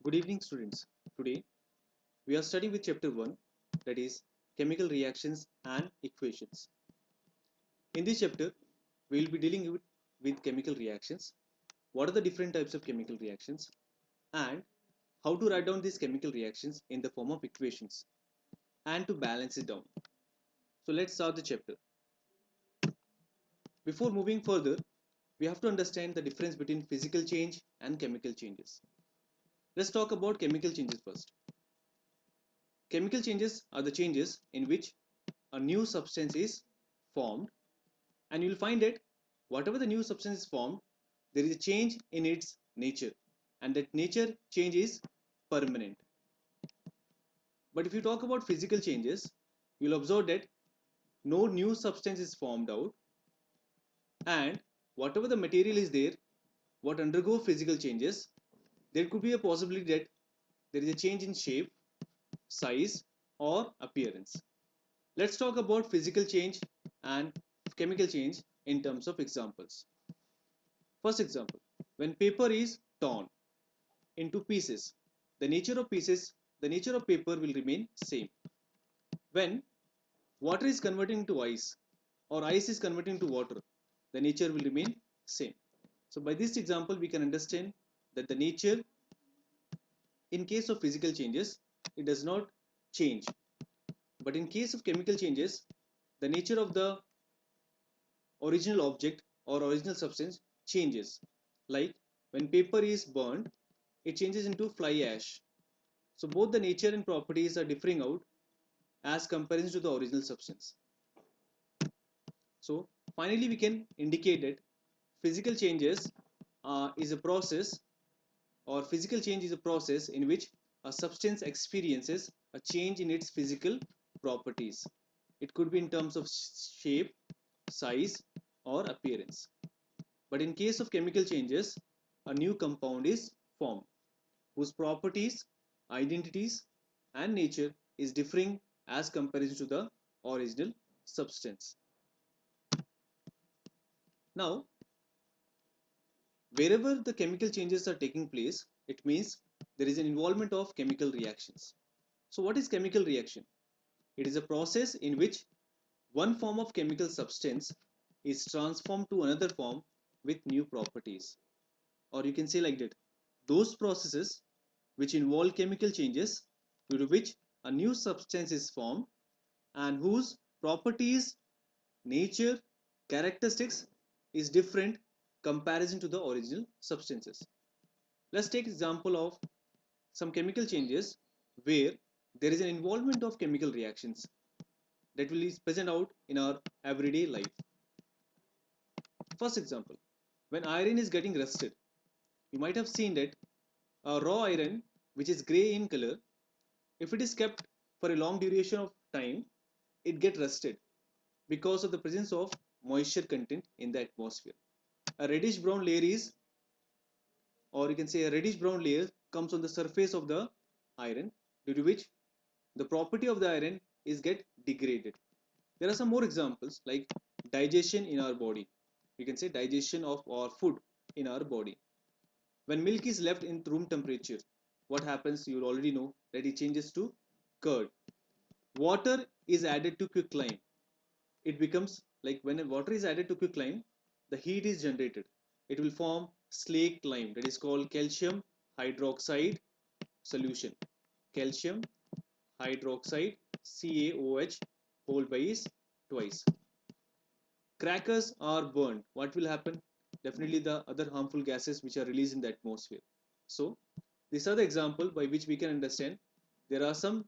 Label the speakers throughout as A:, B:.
A: Good evening, students. Today we are studying with chapter 1, that is chemical reactions and equations. In this chapter, we will be dealing with chemical reactions, what are the different types of chemical reactions, and how to write down these chemical reactions in the form of equations and to balance it down. So let's start the chapter. Before moving further, we have to understand the difference between physical change and chemical changes. Let's talk about chemical changes first. Chemical changes are the changes in which a new substance is formed, and you will find that whatever the new substance is formed, there is a change in its nature, and that nature change is permanent. But if you talk about physical changes, you will observe that no new substance is formed out, and whatever the material is there, what undergo physical changes, there could be a possibility that there is a change in shape, size, or appearance. Let's talk about physical change and chemical change in terms of examples. First example, when paper is torn into pieces, the nature of paper will remain same. When water is converting into ice or ice is converting to water, the nature will remain same. So by this example, we can understand that the nature in case of physical changes, it does not change. But in case of chemical changes, the nature of the original object or original substance changes. Like when paper is burned, it changes into fly ash. So both the nature and properties are differing out as comparison to the original substance. So finally we can indicate that physical changes is a process, or physical change is a process in which a substance experiences a change in its physical properties. It could be in terms of shape, size, or appearance. But in case of chemical changes, a new compound is formed whose properties, identities, and nature is differing as comparison to the original substance. Now, wherever the chemical changes are taking place, it means there is an involvement of chemical reactions. So what is chemical reaction? It is a process in which one form of chemical substance is transformed to another form with new properties. Or you can say like that, those processes which involve chemical changes due to which a new substance is formed and whose properties, nature, characteristics is different comparison to the original substances. Let's take example of some chemical changes where there is an involvement of chemical reactions that will be present out in our everyday life. First example, when iron is getting rusted, you might have seen that a raw iron which is grey in color, if it is kept for a long duration of time, it gets rusted because of the presence of moisture content in the atmosphere. A reddish brown layer is, or you can say a reddish brown layer comes on the surface of the iron, due to which the property of the iron is get degraded. There are some more examples like digestion in our body. You can say digestion of our food in our body. When milk is left in room temperature, what happens? You already know that it changes to curd. Water is added to quicklime. It becomes like when water is added to quicklime, the heat is generated. It will form slaked lime, that is called calcium hydroxide solution. Calcium hydroxide, CaOH whole by is twice. Crackers are burned. What will happen? Definitely the other harmful gases which are released in the atmosphere. So these are the example by which we can understand there are some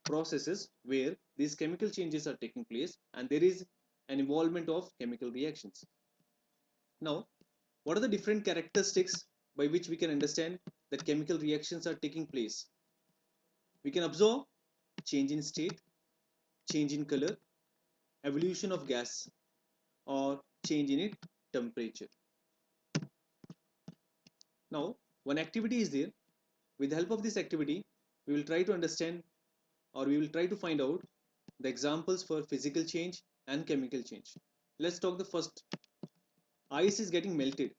A: processes where these chemical changes are taking place and there is an involvement of chemical reactions. Now, what are the different characteristics by which we can understand that chemical reactions are taking place? We can observe change in state, change in color, evolution of gas, or change in its temperature. Now, one activity is there. With the help of this activity, we will try to understand, or we will try to find out the examples for physical change and chemical change. Let's talk the first. Ice is getting melted.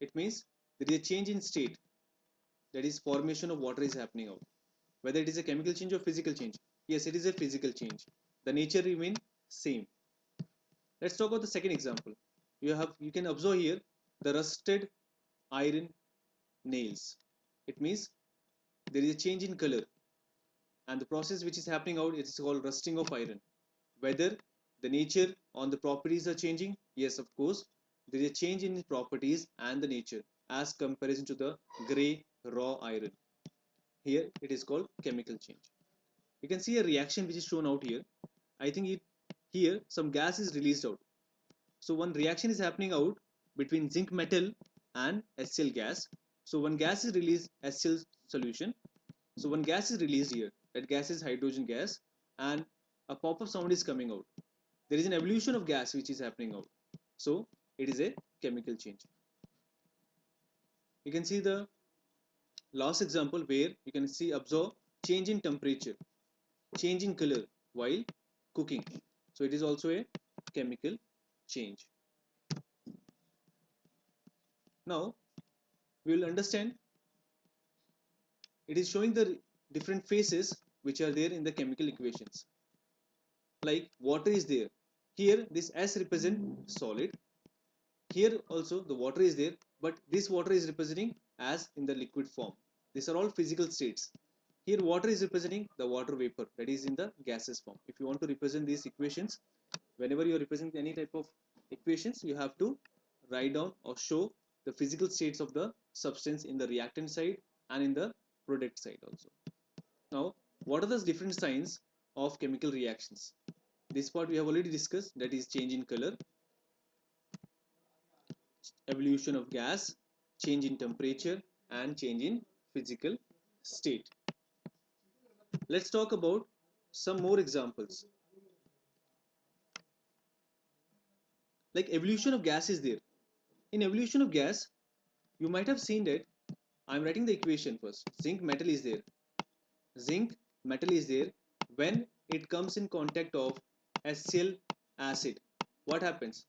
A: It means there is a change in state. that is formation of water is happening out. Whether it is a chemical change or physical change, yes, it is a physical change. The nature remain same. Let's talk about the second example. You can observe here the rusted iron nails. It means there is a change in color, and the process which is happening out, it is called rusting of iron. Whether the nature on the properties are changing, yes, of course there is a change in properties and the nature as comparison to the gray raw iron. Here it is called chemical change. You can see a reaction which is shown out here. I think here some gas is released out. So one reaction is happening out between zinc metal and HCl gas. So one gas is released, HCl solution. So one gas is released here. That gas is hydrogen gas, and a pop-up sound is coming out. There is an evolution of gas which is happening out. So it is a chemical change. You can see the last example where you can see observe change in temperature, change in color while cooking. So it is also a chemical change. Now we will understand, it is showing the different phases which are there in the chemical equations. Like water is there. Here this S represent solid. Here also the water is there, but this water is representing as in the liquid form. These are all physical states. Here water is representing the water vapor, that is in the gaseous form. If you want to represent these equations, whenever you are representing any type of equations, you have to write down or show the physical states of the substance in the reactant side and in the product side also. Now, what are the different signs of chemical reactions? This part we have already discussed, that is change in color, evolution of gas, change in temperature, and change in physical state. Let's talk about some more examples. Like evolution of gas is there. In evolution of gas, you might have seen that I'm writing the equation first. Zinc metal is there. Zinc metal is there. When it comes in contact of HCl acid, what happens?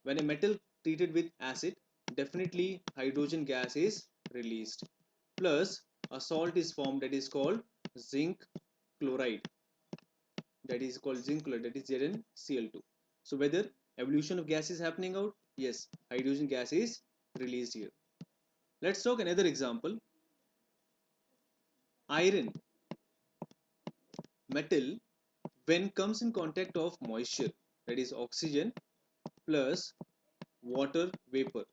A: When a metal treated with acid, definitely hydrogen gas is released. Plus a salt is formed, that is called zinc chloride. That is called zinc chloride, that is ZnCl2. So whether evolution of gas is happening out, yes, hydrogen gas is released here. Let's talk another example. Iron metal, when comes in contact of moisture, that is oxygen plus water vapor,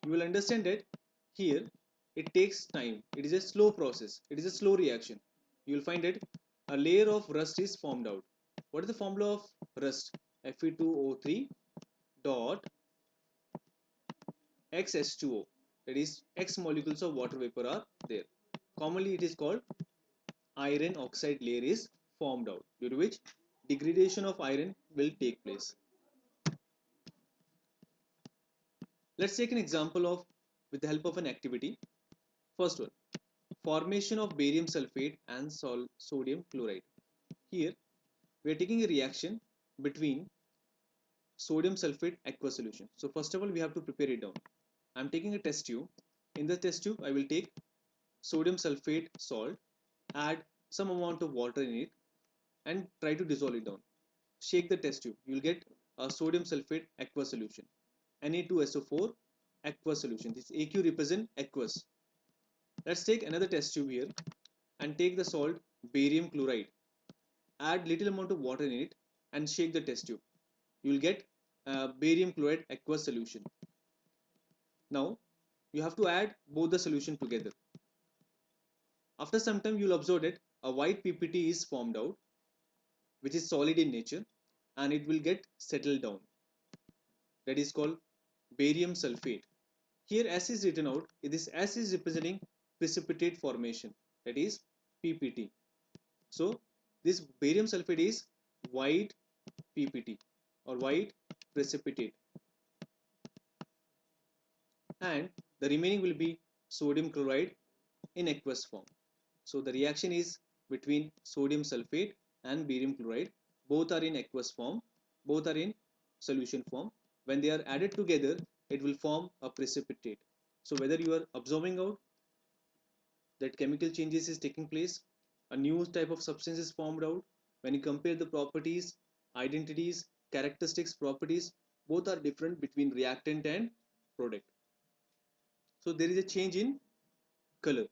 A: you will understand that here it takes time. It is a slow process. It is a slow reaction. You will find that a layer of rust is formed out. What is the formula of rust? Fe2O3 dot XH2O. That is X molecules of water vapor are there. Commonly it is called iron oxide layer is formed out, due to which degradation of iron will take place. Let's take an example of with the help of an activity. First one, formation of barium sulfate and sodium chloride. Here we are taking a reaction between sodium sulfate aqueous solution. So first of all we have to prepare it down. I am taking a test tube. In the test tube I will take sodium sulfate salt, add some amount of water in it and try to dissolve it down. Shake the test tube. You will get a sodium sulfate aqueous solution. Na2SO4 aqueous solution. This AQ represent aqueous. Let's take another test tube here and take the salt barium chloride. Add little amount of water in it and shake the test tube. You will get barium chloride aqueous solution. Now you have to add both the solution together. After some time you will observe that a white PPT is formed out, which is solid in nature, and it will get settled down. That is called barium sulfate. Here S is written out. This S is representing precipitate formation, that is PPT. So this barium sulfate is white PPT or white precipitate, and the remaining will be sodium chloride in aqueous form. So the reaction is between sodium sulfate and barium chloride. Both are in aqueous form, both are in solution form. When they are added together, it will form a precipitate. So whether you are observing out that chemical changes is taking place, a new type of substance is formed out. When you compare the properties, identities, characteristics, properties, both are different between reactant and product. So there is a change in color,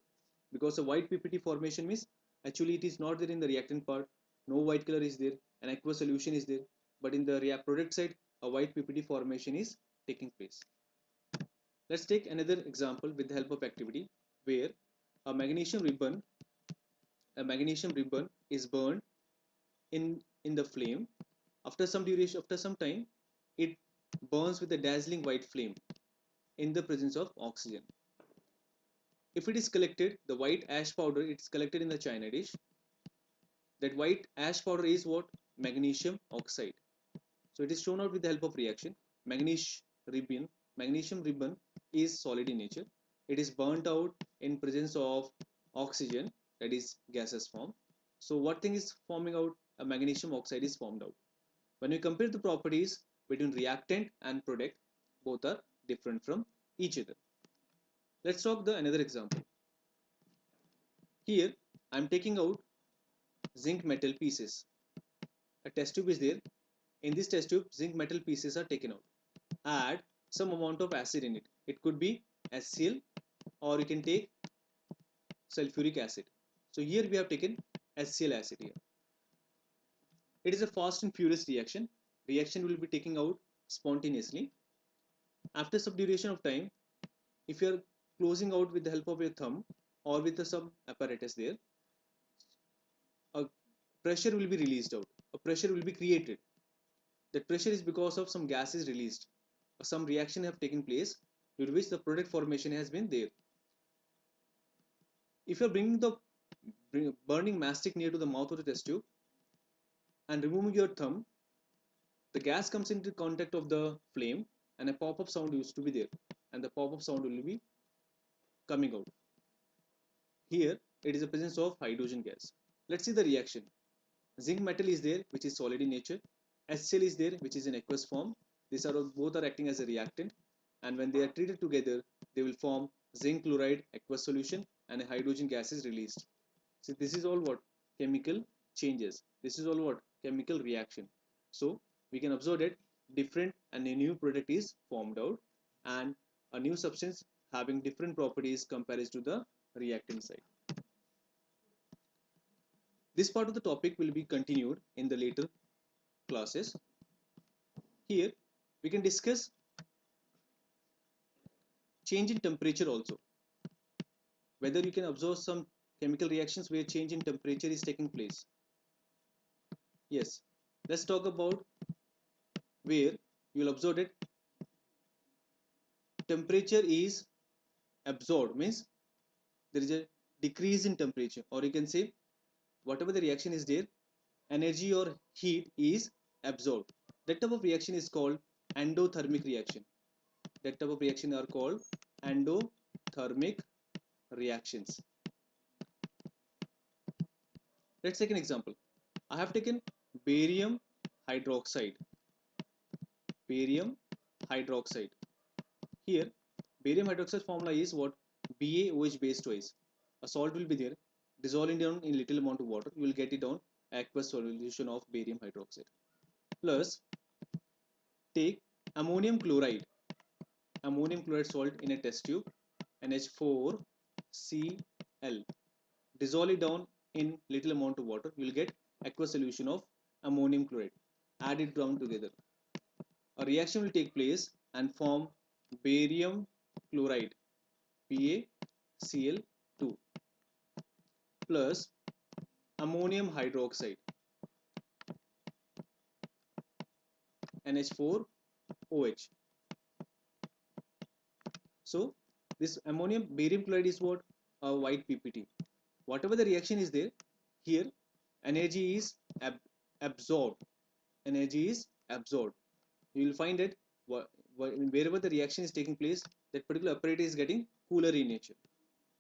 A: because a white PPT formation means actually it is not there in the reactant part. No white color is there, an aqueous solution is there, but in the product side a white PPT formation is taking place. Let's take another example with the help of activity where a magnesium ribbon is burned in the flame. After some duration, after some time, it burns with a dazzling white flame in the presence of oxygen. If it is collected, the white ash powder, it's collected in the china dish. That white ash powder is what? Magnesium oxide. So it is shown out with the help of reaction. Magnesium ribbon is solid in nature. It is burnt out in presence of oxygen, that is gaseous form. So what thing is forming out? A magnesium oxide is formed out. When we compare the properties between reactant and product, both are different from each other. Let's talk the another example. Here I am taking out zinc metal pieces. A test tube is there. In this test tube, zinc metal pieces are taken out. Add some amount of acid in it. It could be HCl, or you can take sulfuric acid. So here we have taken HCl acid here. It is a fast and furious reaction. Reaction will be taking out spontaneously. After some duration of time, if you are closing out with the help of your thumb or with some apparatus there, a pressure will be released out. A pressure will be created. That pressure is because of some gas is released. Some reaction have taken place due to which the product formation has been there. If you are bringing the burning mastic near to the mouth of the test tube and removing your thumb, the gas comes into contact of the flame and a pop-up sound used to be there, and the pop-up sound will be coming out. Here it is the presence of hydrogen gas. Let's see the reaction. Zinc metal is there, which is solid in nature. HCl is there, which is in aqueous form. These are both are acting as a reactant, and when they are treated together, they will form zinc chloride aqueous solution, and a hydrogen gas is released. So this is all what? Chemical changes. This is all what? Chemical reaction. So we can observe that different and a new product is formed out, and a new substance having different properties compared to the reactant side. This part of the topic will be continued in the later classes. Here we can discuss change in temperature also. Whether you can observe some chemical reactions where change in temperature is taking place. Yes, let's talk about where you will observe that temperature is absorbed, means there is a decrease in temperature, or you can say whatever the reaction is there, energy or heat is absorbed. That type of reaction is called endothermic reaction. That type of reaction are called endothermic reactions. Let's take an example. I have taken barium hydroxide. Barium hydroxide. Here, barium hydroxide formula is what? BaOH base twice. A salt will be there, dissolving down in little amount of water. You will get it down aqueous solution of barium hydroxide. Plus, take ammonium chloride salt in a test tube, NH4Cl. Dissolve it down in little amount of water. You will get aqueous solution of ammonium chloride. Add it down together. A reaction will take place and form barium chloride, BaCl2, plus ammonium hydroxide, NH4OH. So this ammonium barium chloride is what? A white PPT. Whatever the reaction is there, here energy is absorbed. Energy is absorbed. You will find that wherever the reaction is taking place, that particular apparatus is getting cooler in nature.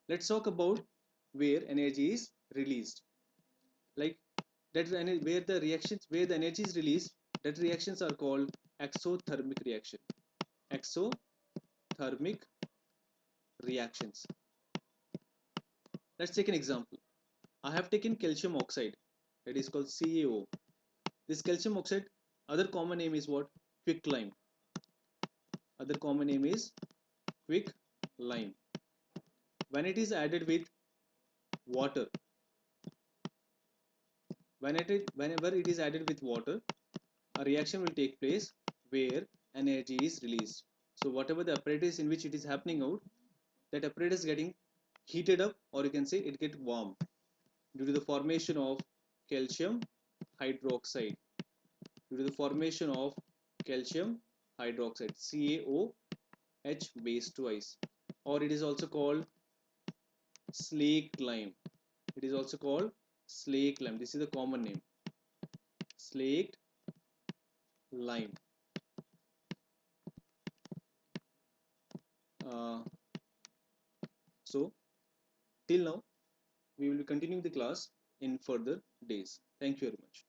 A: Let's talk about where energy is released. Like that, where the energy is released, that reactions are called exothermic reaction. Exothermic reactions. Let's take an example. I have taken calcium oxide, that is called CaO. This calcium oxide, other common name is what? Quicklime. Other common name is quicklime. When it is added with water, whenever it is added with water, a reaction will take place where energy is released. So whatever the apparatus in which it is happening out, that apparatus is getting heated up, or you can say it get warm due to the formation of calcium hydroxide. Due to the formation of calcium hydroxide, CaOH base twice, or it is also called slaked lime. It is also called slaked lime. This is the common name, slaked lime. Uh, so till now we will be continuing the class in further days. Thank you very much.